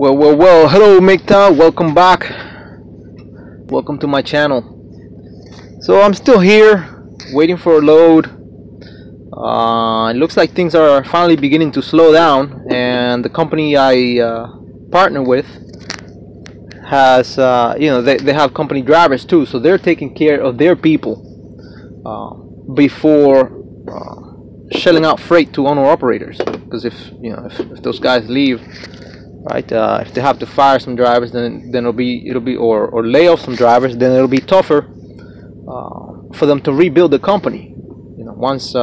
Well, hello MGTOW, welcome back. Welcome to my channel. So I'm still here, waiting for a load. It looks like things are finally beginning to slow down, and the company I partner with has, they have company drivers too, so they're taking care of their people before shelling out freight to owner operators. Because if those guys leave, right? If they have to fire some drivers, then it'll be or lay off some drivers, then it'll be tougher for them to rebuild the company. Once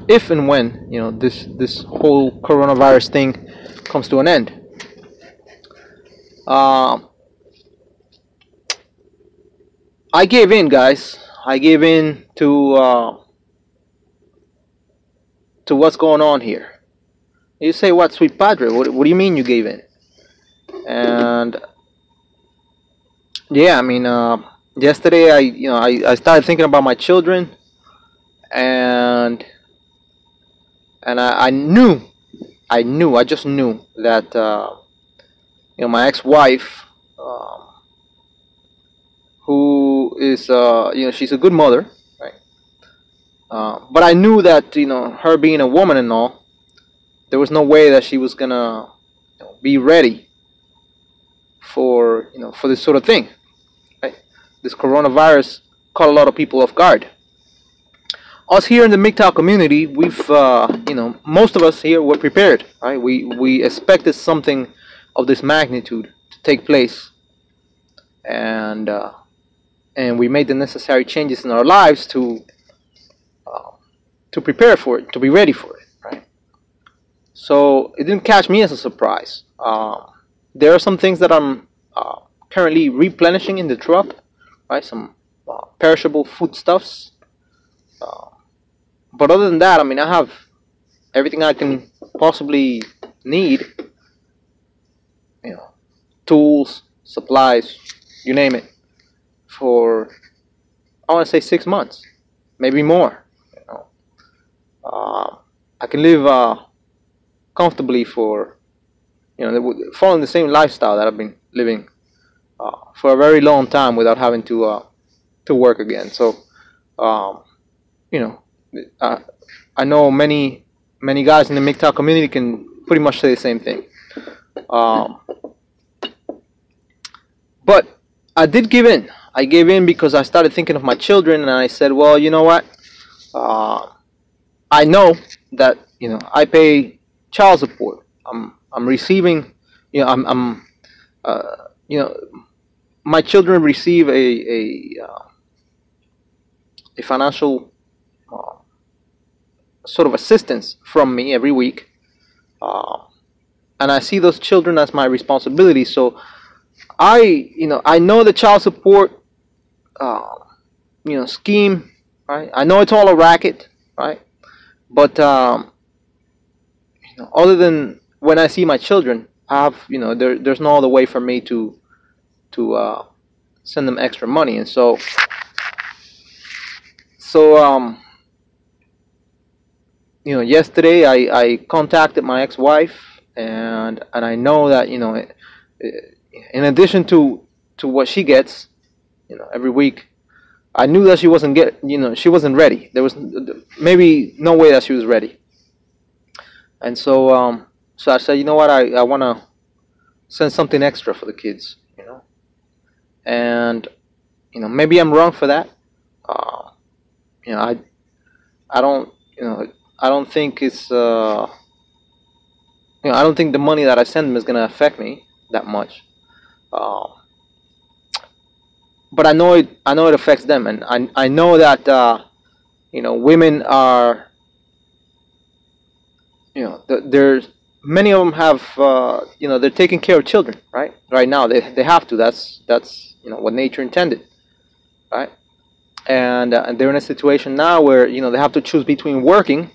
if and when this whole coronavirus thing comes to an end. I gave in, guys. I gave in to what's going on here. You say, what, sweet padre? What do you mean you gave in? And yeah, I mean, yesterday I started thinking about my children, and I just knew that my ex-wife, who is she's a good mother, right? But I knew that her being a woman and all, there was no way that she was gonna be ready for for this sort of thing, right? This coronavirus caught a lot of people off guard. Us here in the MGTOW community, we've most of us here were prepared, right? We expected something of this magnitude to take place, and we made the necessary changes in our lives to prepare for it, to be ready for it. So it didn't catch me as a surprise. There are some things that I'm currently replenishing in the truck, right? Some perishable foodstuffs. But other than that, I mean, I have everything I can possibly need. Tools, supplies, you name it, for I want to say 6 months, maybe more. I can live comfortably for following the same lifestyle that I've been living for a very long time without having to work again. So I know many guys in the MGTOW community can pretty much say the same thing. But I did give in. I gave in because I started thinking of my children, and I said, well, you know what, I know that I pay child support. I'm receiving, my children receive a financial sort of assistance from me every week, and I see those children as my responsibility. So I know the child support scheme, right? I know it's all a racket, right? But other than when I see my children, I have there's no other way for me to send them extra money. And so yesterday I contacted my ex-wife, and I know that in addition to what she gets every week, I knew that she wasn't she wasn't ready. There was maybe no way that she was ready. And so I said, you know what, I want to send something extra for the kids, and maybe I'm wrong for that. I don't think it's I don't think the money that I send them is going to affect me that much. But I know it affects them, and I know that women are there's many of them have they're taking care of children right now. They have to. That's what nature intended, right? And they're in a situation now where they have to choose between working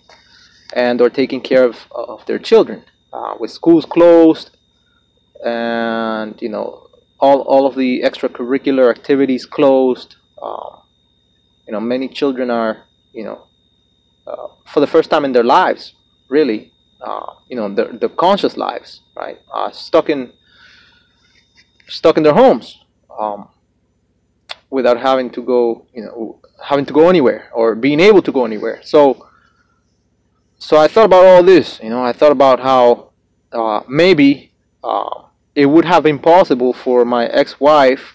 and or taking care of their children, with schools closed, and all of the extracurricular activities closed. Many children are for the first time in their lives, really, their conscious lives, right? Stuck in their homes, um, without having to go anywhere or being able to go anywhere. So I thought about all this. I thought about how maybe it would have been possible for my ex-wife,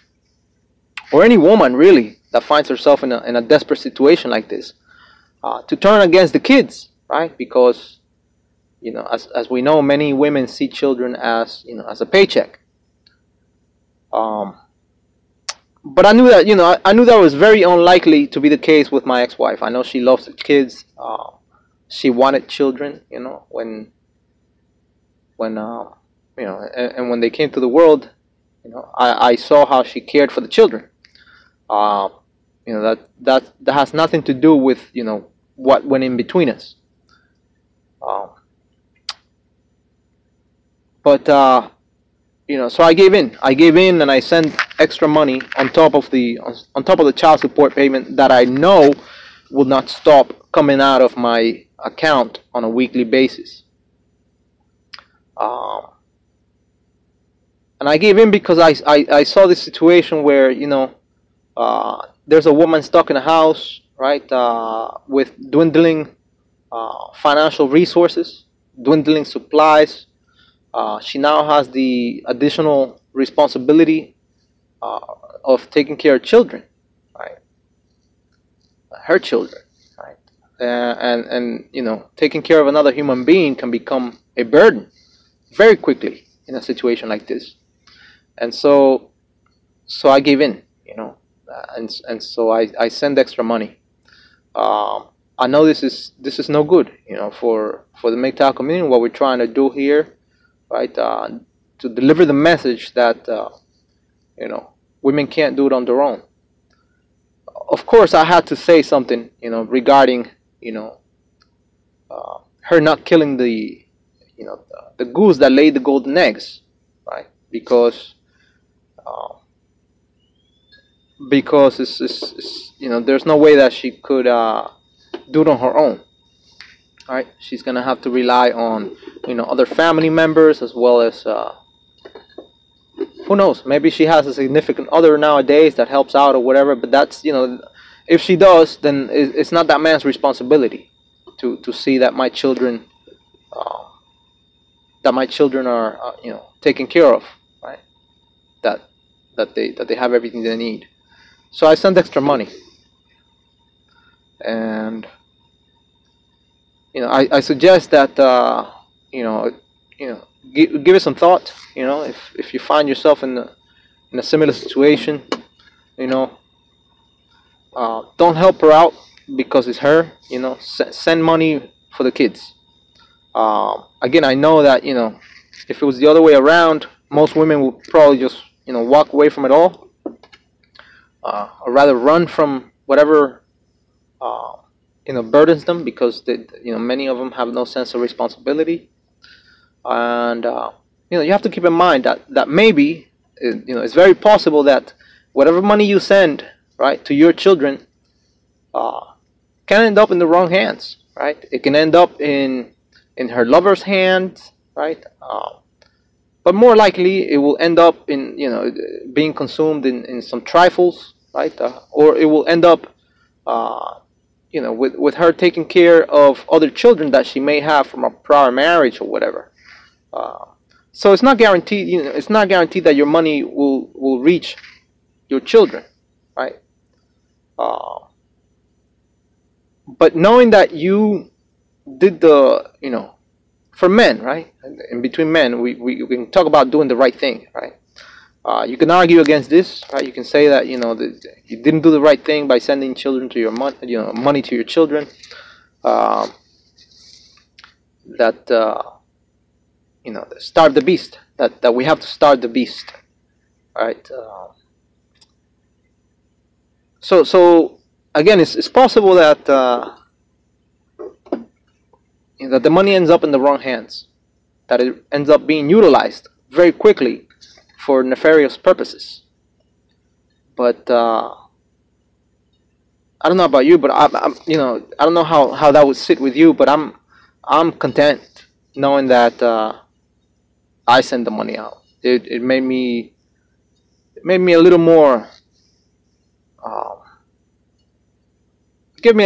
or any woman really that finds herself in a desperate situation like this, to turn against the kids, right? Because as we know, many women see children as a paycheck. Um, but I knew that I knew that was very unlikely to be the case with my ex-wife. I know she loves the kids. She wanted children, and when they came to the world, I saw how she cared for the children. Uh, that has nothing to do with what went in between us. Um, but so I gave in. I gave in, and I sent extra money on top of the child support payment that I know will not stop coming out of my account on a weekly basis. Um, and I gave in because I saw this situation where there's a woman stuck in a house, right, with dwindling financial resources, dwindling supplies. She now has the additional responsibility uh, of taking care of children, right? Her children, right? And taking care of another human being can become a burden very quickly in a situation like this. And so I gave in, and so I send extra money. I know this is no good, for the MGTOW community. What we're trying to do here, right, to deliver the message that women can't do it on their own. Of course, I had to say something, regarding her not killing the goose that laid the golden eggs, right? Because it's there's no way that she could do it on her own. Right? She's gonna have to rely on other family members, as well as who knows, maybe she has a significant other nowadays that helps out or whatever. But that's if she does, then it's not that man's responsibility to see that my children are taken care of, right? That they have everything they need. So I sent extra money, and I suggest that give it some thought. If you find yourself in a similar situation, don't help her out because it's her. Send money for the kids. Again, I know that if it was the other way around, most women would probably just walk away from it all, or rather run from whatever burdens them, because many of them have no sense of responsibility. And you have to keep in mind that maybe it's very possible that whatever money you send, right, to your children can end up in the wrong hands, right? It can end up in her lover's hands, right? But more likely it will end up in being consumed in some trifles, right? Or it will end up with her taking care of other children that she may have from a prior marriage or whatever. So it's not guaranteed. It's not guaranteed that your money will reach your children, right? But knowing that you did for men, right? In between men, we can talk about doing the right thing, right? You can argue against this, right? You can say that you didn't do the right thing by sending children to your money to your children. Starve the beast. That we have to starve the beast, right? So again, it's possible that that the money ends up in the wrong hands, that it ends up being utilized very quickly for nefarious purposes. But I don't know about you, but I don't know how that would sit with you, but I'm content, knowing that I sent the money out. It made me a little more. Um, Give me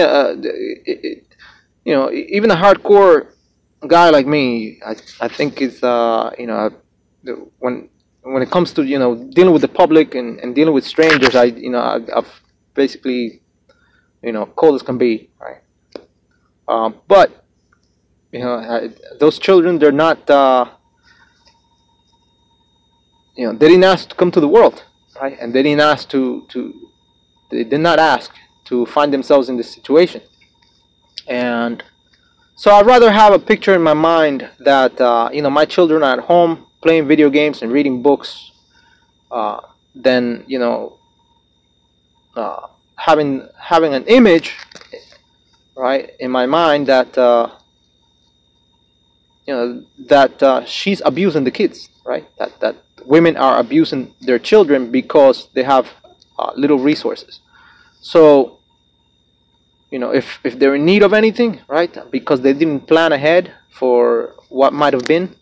you know, even a hardcore guy like me, I think it's when it comes to, you know, dealing with the public and dealing with strangers, I've basically, you know, cold as can be, right? But you know, those children, they're not, you know, they didn't ask to come to the world, right? And they didn't ask they did not ask to find themselves in this situation. And so I'd rather have a picture in my mind that you know, my children are at home playing video games and reading books, than, you know, having an image, right, in my mind that you know, that she's abusing the kids, right? That women are abusing their children because they have little resources. So, you know, if they're in need of anything, right, because they didn't plan ahead for what might have been,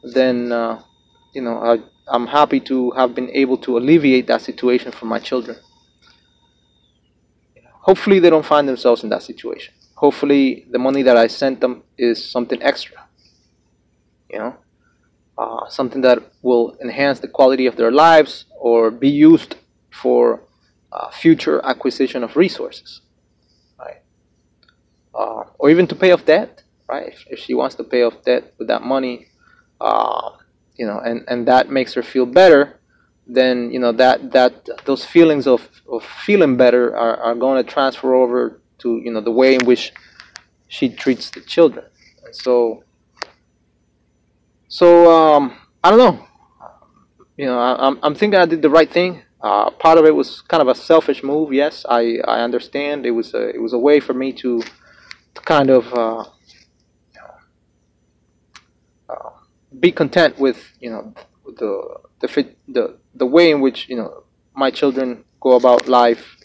then you know, I'm happy to have been able to alleviate that situation for my children. Hopefully they don't find themselves in that situation. Hopefully the money that I sent them is something extra, you know, something that will enhance the quality of their lives or be used for future acquisition of resources, right? Or even to pay off debt, right? If she wants to pay off debt with that money, you know, and that makes her feel better, then, you know, that those feelings of feeling better are going to transfer over to, you know, the way in which she treats the children. And I don't know. You know, I'm thinking I did the right thing. Part of it was kind of a selfish move. Yes, I understand. It was a way for me to kind of be content with, you know, the way in which, you know, my children go about life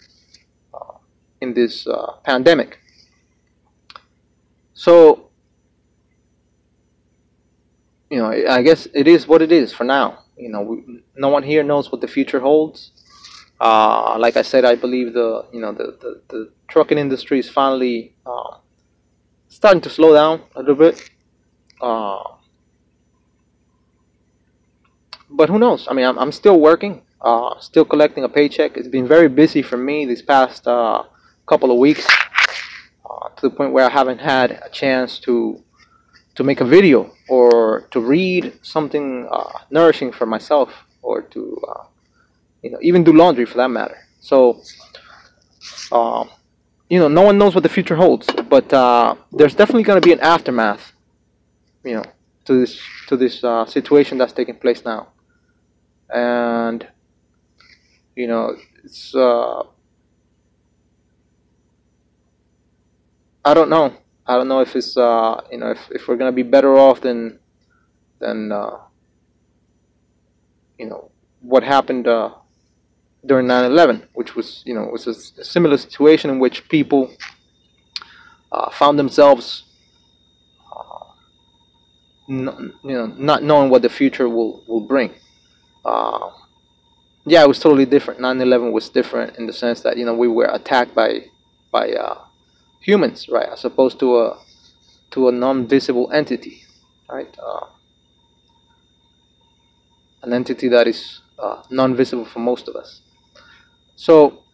in this pandemic. So, you know, I guess it is what it is for now. You know, no one here knows what the future holds. Like I said, I believe the trucking industry is finally starting to slow down a little bit. But who knows? I mean, I'm still working, still collecting a paycheck. It's been very busy for me these past couple of weeks, to the point where I haven't had a chance to make a video or to read something nourishing for myself, or to you know, even do laundry for that matter. So you know, no one knows what the future holds, but there's definitely going to be an aftermath, you know, to this situation that's taking place now. And you know, it's I don't know. I don't know if it's you know, if we're gonna be better off than you know, what happened during 9/11, which was, you know, was a similar situation in which people found themselves you know, not knowing what the future will bring. Yeah, it was totally different. 9/11 was different in the sense that, you know, we were attacked by humans, right, as opposed to a non-visible entity, right? An entity that is non-visible for most of us. So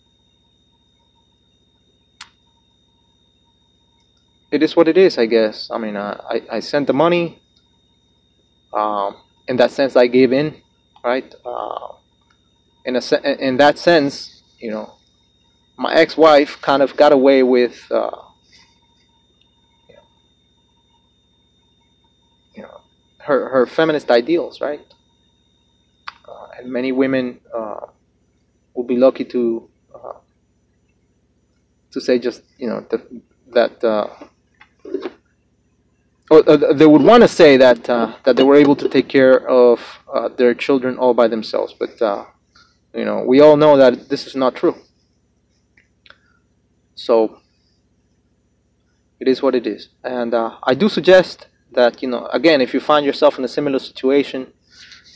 it is what it is, I guess. I mean, I sent the money. In that sense, I gave in, right? In that sense, you know, my ex-wife kind of got away with, you know, her feminist ideals, right? And many women will be lucky to say just, you know, that or they would want to say that that they were able to take care of their children all by themselves, but you know, we all know that this is not true. So it is what it is, and I do suggest that, again, if you find yourself in a similar situation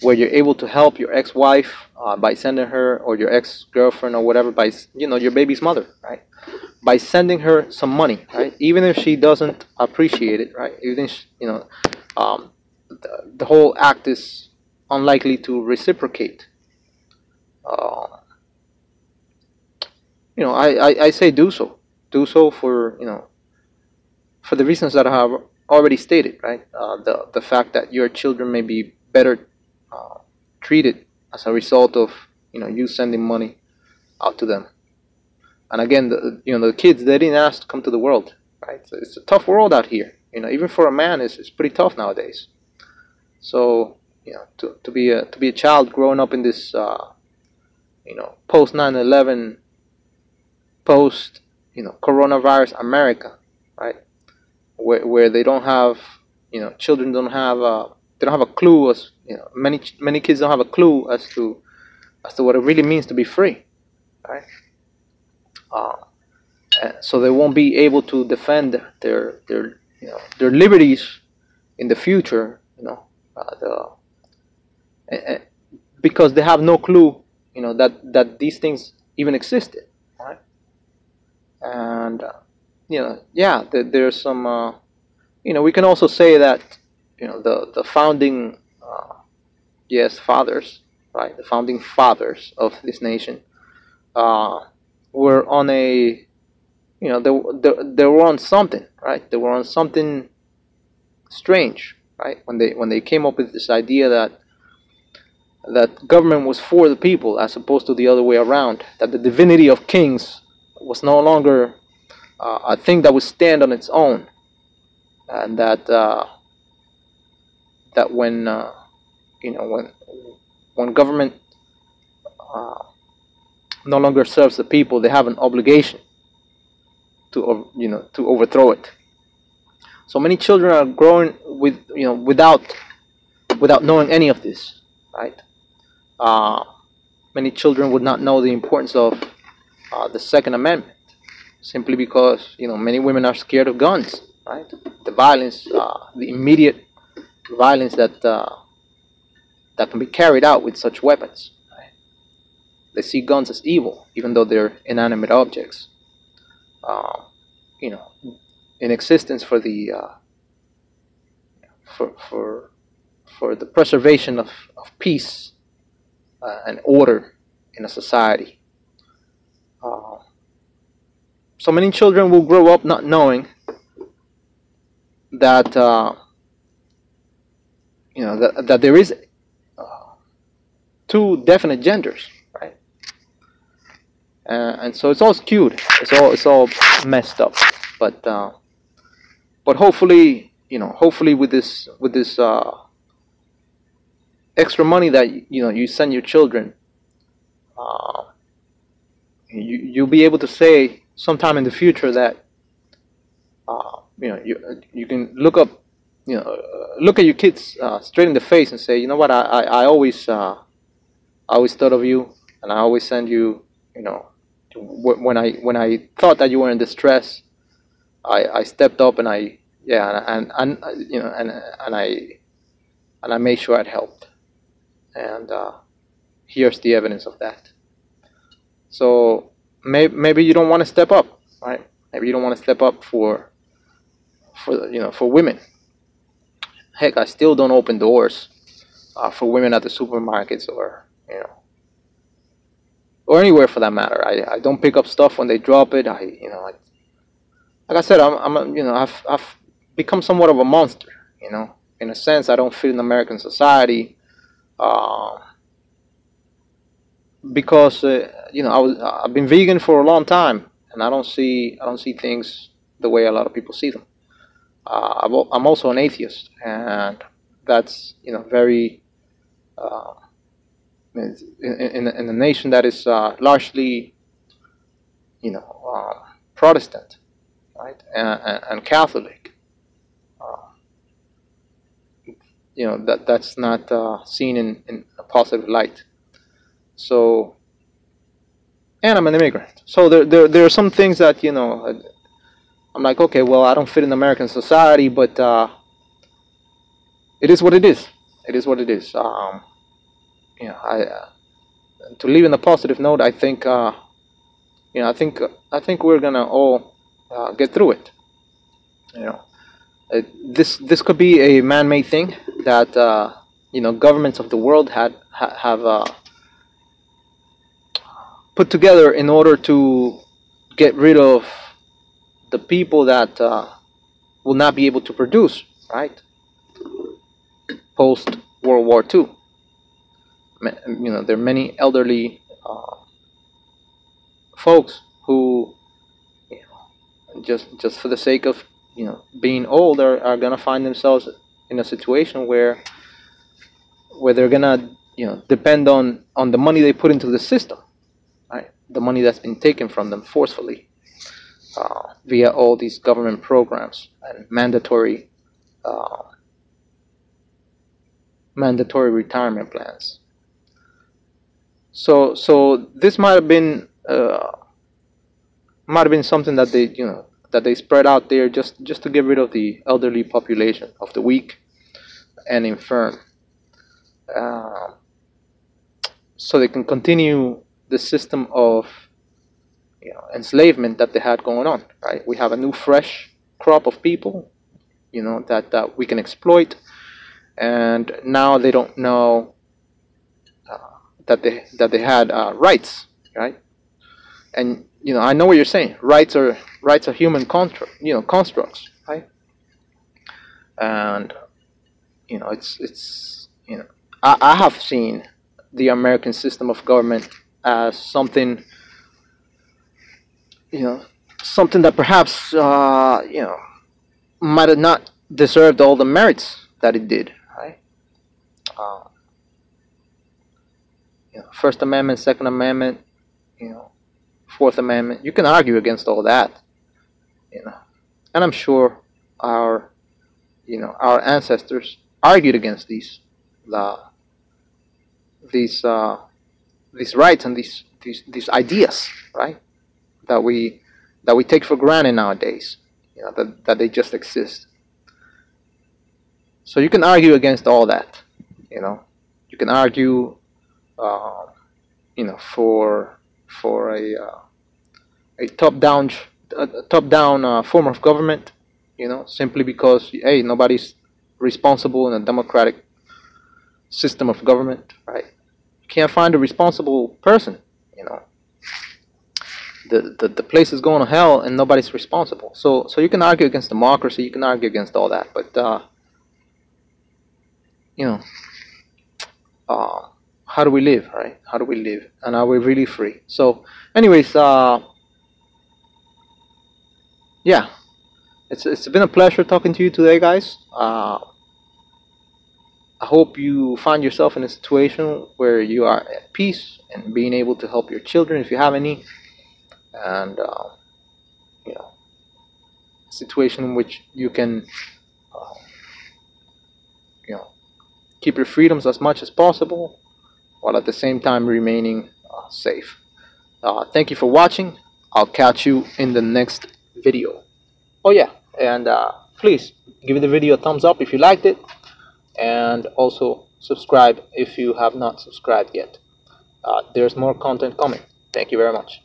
where you're able to help your ex-wife by sending her, or your ex-girlfriend or whatever, by, your baby's mother, right? By sending her some money, right? Even if she doesn't appreciate it, right? Even if, the whole act is unlikely to reciprocate. Uh, I say do so. Do so for, for the reasons that I have already stated, right? The fact that your children may be better treated as a result of, you sending money out to them. And again, the kids, they didn't ask to come to the world, right? So it's a tough world out here. Even for a man, it's pretty tough nowadays. So, to be a child growing up in this, post 9/11, post, coronavirus America, right? Where they don't have, children don't have, they don't have a clue, as many kids don't have a clue as to what it really means to be free, right? So they won't be able to defend their liberties in the future, because they have no clue, that these things even existed, right? And yeah, there's some, we can also say that, the founding, yes, fathers, right, the founding fathers of this nation, were on a, they were on something, right? They were on something strange, right? When they came up with this idea that government was for the people as opposed to the other way around, that the divinity of kings was no longer a thing that would stand on its own, and that when when government no longer serves the people, they have an obligation to overthrow it. So many children are growing without knowing any of this, right? Many children would not know the importance of the Second Amendment, simply because many women are scared of guns, right? The violence, the immediate violence that can be carried out with such weapons. Right? They see guns as evil, even though they're inanimate objects. In existence for the for the preservation of peace and order in a society. So many children will grow up not knowing that that there is two definite genders, right? And so it's all skewed. It's all messed up. But hopefully, hopefully with this extra money that you send your children, you'll be able to say sometime in the future that you can look up, look at your kids straight in the face and say, you know what, I always thought of you, and I always send you, when I thought that you were in distress, I stepped up, and I made sure I'd helped, and here's the evidence of that. So maybe you don't want to step up, right? Maybe you don't want to step up for women. Heck, I still don't open doors for women at the supermarkets, or or anywhere for that matter. I don't pick up stuff when they drop it. Like I said, I've become somewhat of a monster. In a sense, I don't fit in American society. Because I've been vegan for a long time, and I don't see things the way a lot of people see them. I'm also an atheist, and that's very in a nation that is largely Protestant, right, and Catholic. That's not seen in a positive light. So, and I'm an immigrant. So there are some things that I'm like, okay, well, I don't fit in American society, but it is what it is. It is what it is. To leave in a positive note, I think I think we're gonna all get through it. This could be a man-made thing that governments of the world have put together in order to get rid of the people that will not be able to produce, right? Post World War II. There are many elderly folks who, just for the sake of being old, are gonna find themselves in a situation where they're gonna depend on the money they put into the system, right? The money that's been taken from them forcefully via all these government programs and mandatory retirement plans. So this might have been something that they spread out there just to get rid of the elderly population, of the weak and infirm, so they can continue the system of enslavement that they had going on. Right? We have a new fresh crop of people, that we can exploit, and now they don't know that they had rights, right? And I know what you're saying. Rights are human constructs, right? And it's I have seen the American system of government as something that perhaps might have not deserved all the merits that it did, right? First Amendment, Second Amendment, Fourth Amendment. You can argue against all that, and I'm sure our ancestors argued against these rights and these ideas, right? That we take for granted nowadays, that they just exist. So you can argue against all that, You can argue, for a top-down form of government, simply because nobody's responsible in a democratic system of government, right? You can't find a responsible person, The place is going to hell and nobody's responsible. So you can argue against democracy, you can argue against all that, but how do we live, right? How do we live, and are we really free? So, anyways, yeah, it's been a pleasure talking to you today, guys. I hope you find yourself in a situation where you are at peace and being able to help your children if you have any, and a situation in which you can keep your freedoms as much as possible, while at the same time remaining safe. Thank you for watching. I'll catch you in the next video. Oh yeah, and please give the video a thumbs up if you liked it, and also subscribe if you have not subscribed yet. There's more content coming. Thank you very much.